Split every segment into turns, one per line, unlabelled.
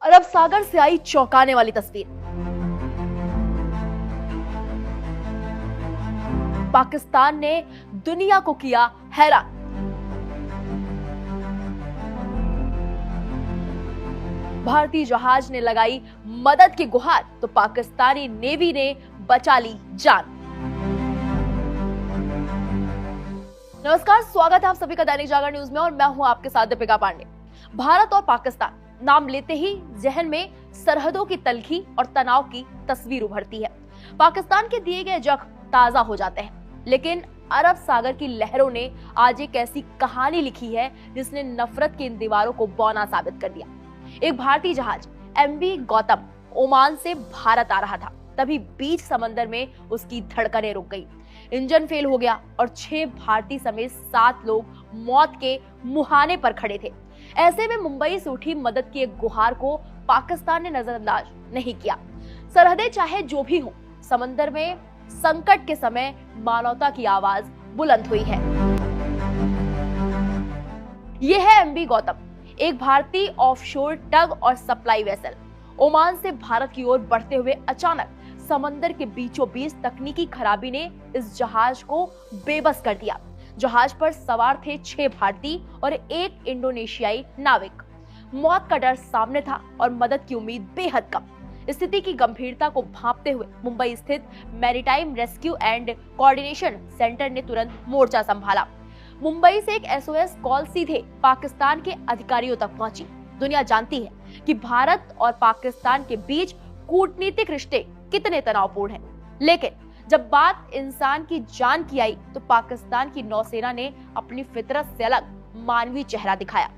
अरब सागर से आई चौंकाने वाली तस्वीर। पाकिस्तान ने दुनिया को किया हैरान। भारतीय जहाज ने लगाई मदद की गुहार तो पाकिस्तानी नेवी ने बचा ली जान। नमस्कार, स्वागत है आप सभी का दैनिक जागरण न्यूज में और मैं हूं आपके साथ दीपिका पांडे। भारत और पाकिस्तान नाम लेते ही जहन में सरहदों की तलखी और तनाव की तस्वीर उभरती है। पाकिस्तान के दिए गए जख्म ताजा हो जाते हैं, लेकिन अरब सागर की लहरों ने आज एक ऐसी कहानी लिखी है जिसने नफरत की इन दीवारों को बौना साबित कर दिया। एक भारतीय जहाज एमवी गौतम ओमान से भारत आ रहा था, तभी बीच समंदर में उसकी धड़कनें रुक गई। इंजन फेल हो गया और 6 भारतीय समेत 7 लोग मौत के मुहाने पर खड़े थे। ऐसे में मुंबई से उठी मदद की एक गुहार को पाकिस्तान ने नजरअंदाज नहीं किया। सरहदें चाहे जो भी हो, समंदर में संकट के समय मानवता की आवाज बुलंद हुई है। यह है एमवी गौतम, एक भारतीय ऑफशोर टग और सप्लाई वेसल। ओमान से भारत की ओर बढ़ते हुए अचानक समंदर के बीचों बीच तकनीकी खराबी ने इस जहाज को बेबस कर दिया। जहाज पर सवार थे 6 भारतीय और 1 इंडोनेशियाई नाविक। मौत का डर सामने था और मदद की उम्मीद बेहद कम। स्थिति की गंभीरता को भांपते हुए मुंबई स्थित maritime rescue and coordination centre ने तुरंत मोर्चा संभाला। मुंबई से एक एसओएस कॉल सीधे पाकिस्तान के अधिकारियों तक पहुंची। दुनिया जानती है कि भारत और पाकिस्तान के बीच कूटनीतिक रिश्ते कितने तनावपूर्ण हैं, लेकिन जब बात इंसान की जान की आई तो पाकिस्तान की नौसेना ने अपनी फितरत से अलग मानवीय चेहरा दिखाया।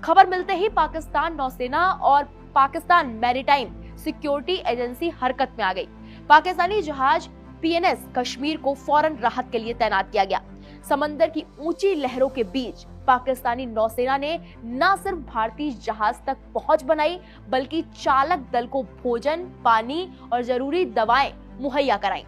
खबर मिलते ही पाकिस्तान नौसेना और पाकिस्तान मैरीटाइम सिक्योरिटी एजेंसी हरकत में आ गई। पाकिस्तानी जहाज पीएनएस कश्मीर को फौरन राहत के लिए तैनात किया गया। समंदर की ऊंची लहरों के बीच पाकिस्तानी नौसेना ने न सिर्फ भारतीय जहाज तक पहुंच बनाई, बल्कि चालक दल को भोजन, पानी और जरूरी दवाएं मुहैया कराई।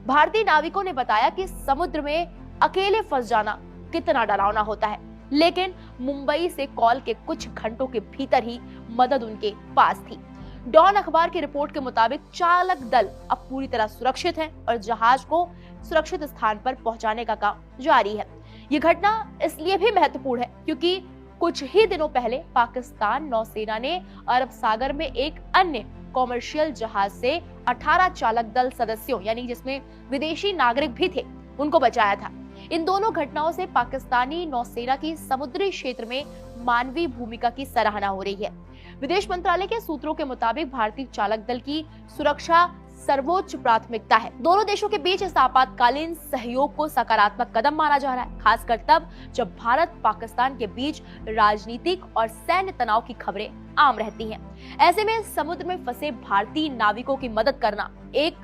भारतीय नाविकों ने बताया कि समुद्र में अकेले फंस जाना कितना डरावना होता है, लेकिन मुंबई से कॉल के कुछ घंटों के भीतर ही मदद उनके पास थी। डॉन अखबार की रिपोर्ट के मुताबिक चालक दल अब पूरी तरह सुरक्षित है और जहाज को सुरक्षित स्थान पर पहुंचाने का काम जारी है। ये घटना इसलिए भी महत्वपूर्ण है क्योंकि कुछ ही दिनों पहले पाकिस्तान नौसेना ने अरब सागर में एक अन्य कॉमर्शियल जहाज से 18 चालक दल सदस्यों, यानी जिसमें विदेशी नागरिक भी थे, उनको बचाया था। इन दोनों घटनाओं से पाकिस्तानी नौसेना की समुद्री क्षेत्र में मानवीय भूमिका की सराहना हो रही है। विदेश मंत्रालय के सूत्रों के मुताबिक भारतीय चालक दल की सुरक्षा सर्वोच्च प्राथमिकता है। दोनों देशों के बीच इस आपातकालीन सहयोग को सकारात्मक कदम माना जा रहा है, खासकर तब जब भारत पाकिस्तान के बीच राजनीतिक और सैन्य तनाव की खबरें आम रहती हैं। ऐसे में समुद्र में फंसे भारतीय नाविकों की मदद करना एक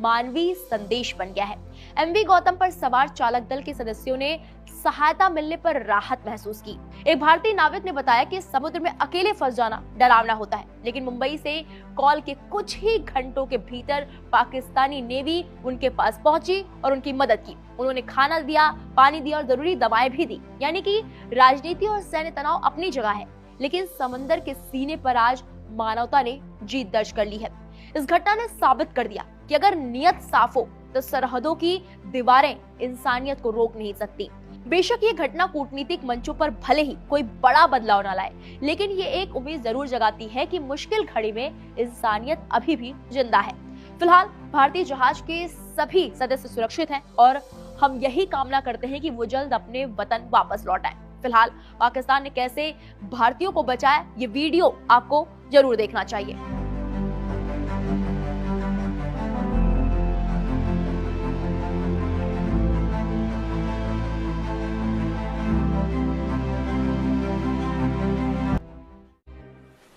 मानवीय संदेश बन गया है। एमवी गौतम पर सवार चालक दल के सदस्यों ने सहायता मिलने पर राहत महसूस की। एक भारतीय नाविक ने बताया कि समुद्र में अकेले फंस जाना डरावना होता है, लेकिन मुंबई से कॉल के कुछ ही घंटों के भीतर पाकिस्तानी नेवी उनके पास पहुंची और उनकी मदद की। उन्होंने खाना दिया, पानी दिया और जरूरी दवाएं भी दी। यानी कि राजनीति और सैन्य तनाव अपनी जगह है, लेकिन समंदर के सीने पर आज मानवता ने जीत दर्ज कर ली है। इस घटना ने साबित कर दिया कि अगर नियत साफ हो तो सरहदों की दीवारें इंसानियत को रोक नहीं सकती। बेशक ये घटना कूटनीतिक मंचों पर भले ही कोई बड़ा बदलाव न लाए, लेकिन ये एक उम्मीद जरूर जगाती है कि मुश्किल घड़ी में इंसानियत अभी भी जिंदा है। फिलहाल भारतीय जहाज के सभी सदस्य सुरक्षित हैं और हम यही कामना करते हैं कि वो जल्द अपने वतन वापस लौट आए। फिलहाल पाकिस्तान ने कैसे भारतीयों को बचाया, ये वीडियो आपको जरूर देखना चाहिए।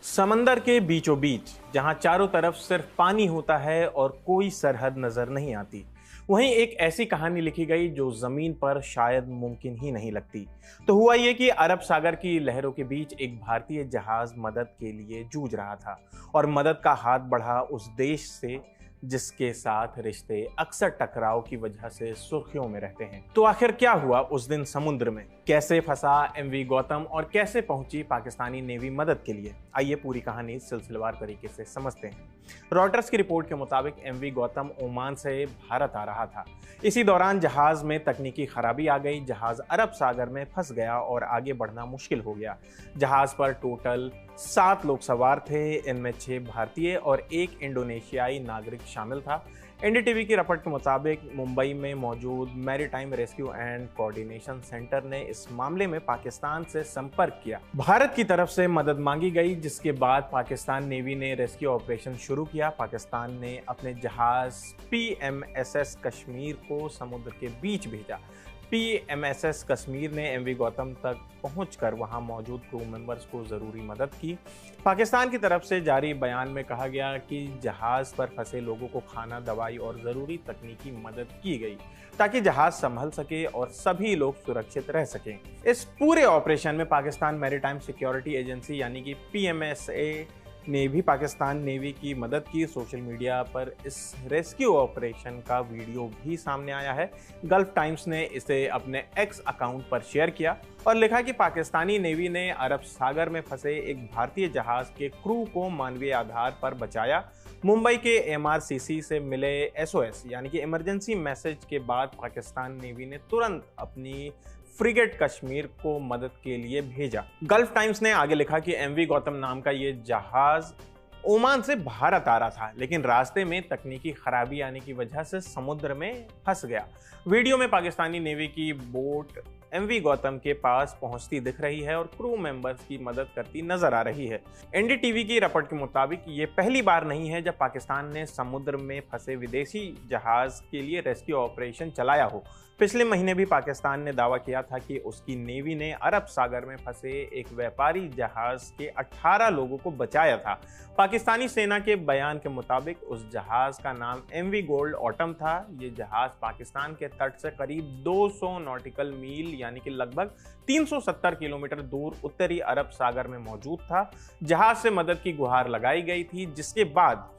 समंदर के बीचों बीच जहां चारों तरफ सिर्फ पानी होता है और कोई सरहद नजर नहीं आती, वहीं एक ऐसी कहानी लिखी गई जो जमीन पर शायद मुमकिन ही नहीं लगती। तो हुआ ये कि अरब सागर की लहरों के बीच एक भारतीय जहाज मदद के लिए जूझ रहा था और मदद का हाथ बढ़ा उस देश से जिसके साथ रिश्ते अक्सर टकराव की वजह से सुर्खियों में रहते हैं। तो आखिर क्या हुआ उस दिन समुद्र में, कैसे फंसा एमवी गौतम और कैसे पहुंची पाकिस्तानी नेवी मदद के लिए, आइए पूरी कहानी सिलसिलेवार तरीके से समझते हैं। रॉयटर्स की रिपोर्ट के मुताबिक एमवी गौतम ओमान से भारत आ रहा था। इसी दौरान जहाज में तकनीकी खराबी आ गई, जहाज अरब सागर में फंस गया और आगे बढ़ना मुश्किल हो गया। जहाज पर टोटल 7 लोग सवार थे, इनमें 6 भारतीय और 1 इंडोनेशियाई नागरिक शामिल था। एनडीटीवी की रिपोर्ट के मुताबिक मुंबई में मौजूद maritime rescue and coordination centre ने इस मामले में पाकिस्तान से संपर्क किया। भारत की तरफ से मदद मांगी गई, जिसके बाद पाकिस्तान नेवी ने रेस्क्यू ऑपरेशन शुरू किया। पाकिस्तान ने अपने जहाज PMSS कश्मीर को समुद्र के बीच भेजा। PMSS कश्मीर ने एमवी गौतम तक पहुंचकर वहां मौजूद क्रू मेंबर्स को जरूरी मदद की। पाकिस्तान की तरफ से जारी बयान में कहा गया कि जहाज पर फंसे लोगों को खाना, दवाई और जरूरी तकनीकी मदद की गई ताकि जहाज संभल सके और सभी लोग सुरक्षित रह सकें। इस पूरे ऑपरेशन में पाकिस्तान मैरीटाइम सिक्योरिटी एजेंसी यानी कि PMSA ने भी पाकिस्तान नेवी की मदद की। सोशल मीडिया पर इस रेस्क्यू ऑपरेशन का वीडियो भी सामने आया है। गल्फ टाइम्स ने इसे अपने X अकाउंट पर शेयर किया और लिखा कि पाकिस्तानी नेवी ने अरब सागर में फंसे एक भारतीय जहाज के क्रू को मानवीय आधार पर बचाया। मुंबई के MRCC से मिले SOS यानी कि इमरजेंसी मैसेज के बाद पाकिस्तान नेवी ने तुरंत अपनी फ्रिगेट कश्मीर को मदद के लिए भेजा। गल्फ टाइम्स ने आगे लिखा कि एमवी गौतम नाम का ये जहाज ओमान से भारत आ रहा था, लेकिन रास्ते में तकनीकी खराबी आने की वजह से समुद्र में फंस गया। वीडियो में पाकिस्तानी नेवी की बोट एमवी गौतम के पास पहुंचती दिख रही है और क्रू मेंबर्स की मदद करती नजर आ रही है। एनडीटीवी की रिपोर्ट के मुताबिक ये पहली बार नहीं है जब पाकिस्तान ने समुद्र में फंसे विदेशी जहाज के लिए रेस्क्यू ऑपरेशन चलाया हो। पिछले महीने भी पाकिस्तान ने दावा किया था कि उसकी नेवी ने अरब सागर में फंसे एक व्यापारी जहाज के 18 लोगों को बचाया था। पाकिस्तानी सेना के बयान के मुताबिक उस जहाज का नाम एमवी गोल्ड ऑटम था। ये जहाज पाकिस्तान के तट से करीब 200 नॉटिकल मील यानी कि लगभग 370 किलोमीटर दूर उत्तरी अरब सागर में मौजूद था। जहाज से मदद की गुहार लगाई गई थी, जिसके बाद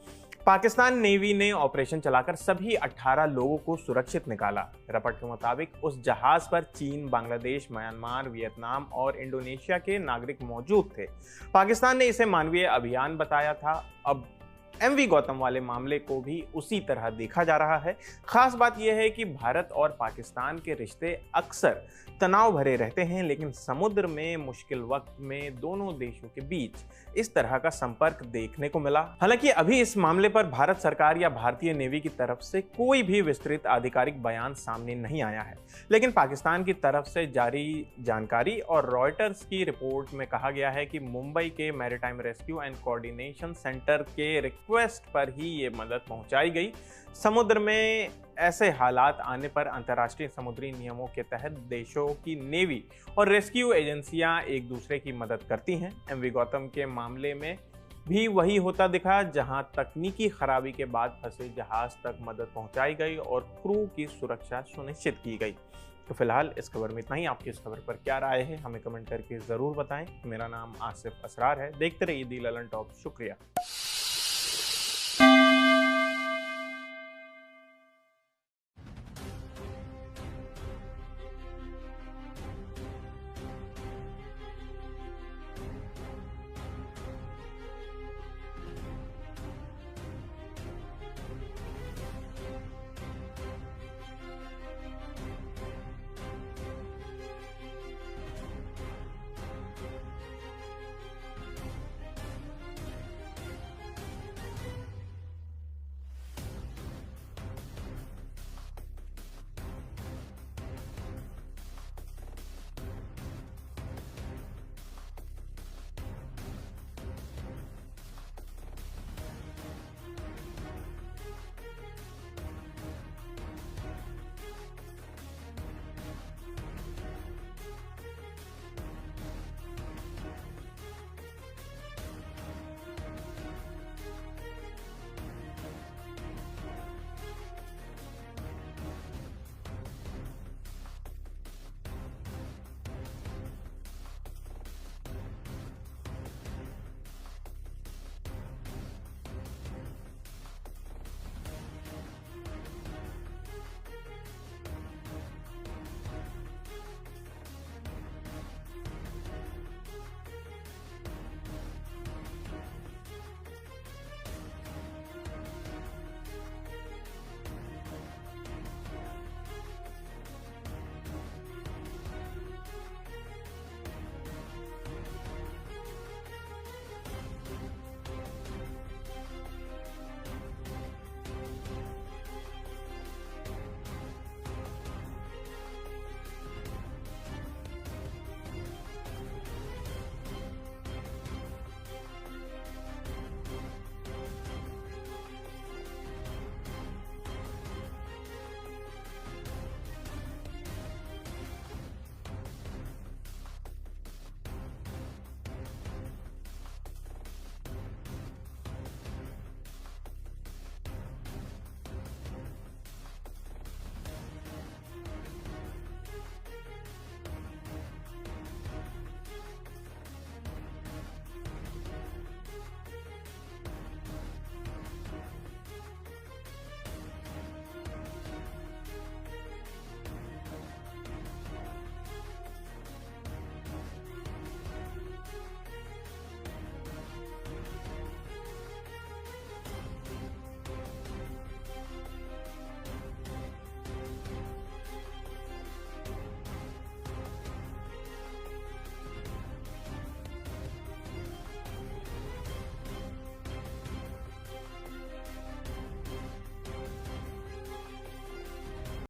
पाकिस्तान नेवी ने ऑपरेशन चलाकर सभी 18 लोगों को सुरक्षित निकाला। रिपोर्ट के मुताबिक उस जहाज पर चीन, बांग्लादेश, म्यांमार, वियतनाम और इंडोनेशिया के नागरिक मौजूद थे। पाकिस्तान ने इसे मानवीय अभियान बताया था। अब एमवी गौतम वाले मामले को भी उसी तरह देखा जा रहा है। खास बात यह है कि भारत और पाकिस्तान के रिश्ते अक्सर तनाव भरे रहते हैं, लेकिन समुद्र में मुश्किल वक्त में दोनों देशों के बीच इस तरह का संपर्क देखने को मिला। हालांकि अभी इस मामले पर भारत सरकार या भारतीय नेवी की तरफ से कोई भी विस्तृत आधिकारिक बयान सामने नहीं आया है, लेकिन पाकिस्तान की तरफ से जारी जानकारी और रॉयटर्स की रिपोर्ट में कहा गया है कि मुंबई के maritime rescue and coordination centre के रिक्वेस्ट पर ही ये मदद पहुंचाई गई। समुद्र में ऐसे हालात आने पर अंतर्राष्ट्रीय समुद्री नियमों के तहत देशों की नेवी और रेस्क्यू एजेंसियां एक दूसरे की मदद करती हैं। एमवी गौतम के मामले में भी वही होता दिखा, जहां तकनीकी खराबी के बाद फंसे जहाज तक मदद पहुंचाई गई और क्रू की सुरक्षा सुनिश्चित की गई। तो फिलहाल इस खबर में इतना ही। आपकी इस खबर पर क्या राय है हमें कमेंट करके ज़रूर बताएं। मेरा नाम आसिफ असरार है। देखते रहिए दी ललन टॉप। शुक्रिया।